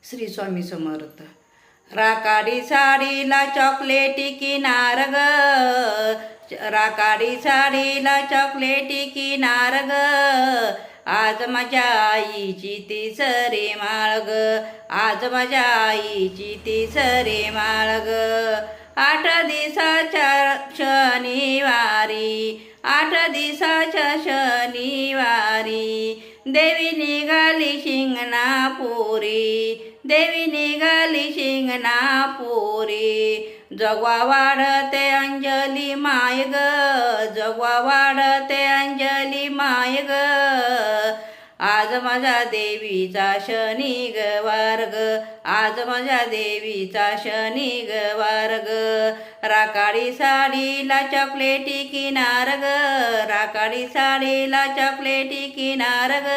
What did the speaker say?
श्री स्वामी समर्थ. राकाडी साडीला चॉकलेटी किनार ग, राकाडी साडीला चॉकलेटी किनार ग, आज माझ्या आईची तिसरी माळ ग, आज माझ्या आईची तिसरी माळ ग. 8 दिवसाच्या शनिवारी, 8 दिवसाच्या शनिवारी, देवी निघाली शिंगणापुरी, देवी निघाली शिंगणापुरी. जगवा वाढते अंजली माय ग, जगवा वाढते अंजली माय ग, आज माझ्या देवीचा शनिवार ग, आज माझ्या देवीचा शनिवार ग. राकाडी साडीला चॉकलेटी किनार ग, राकाडी साडीला चॉकलेटी किनार ग,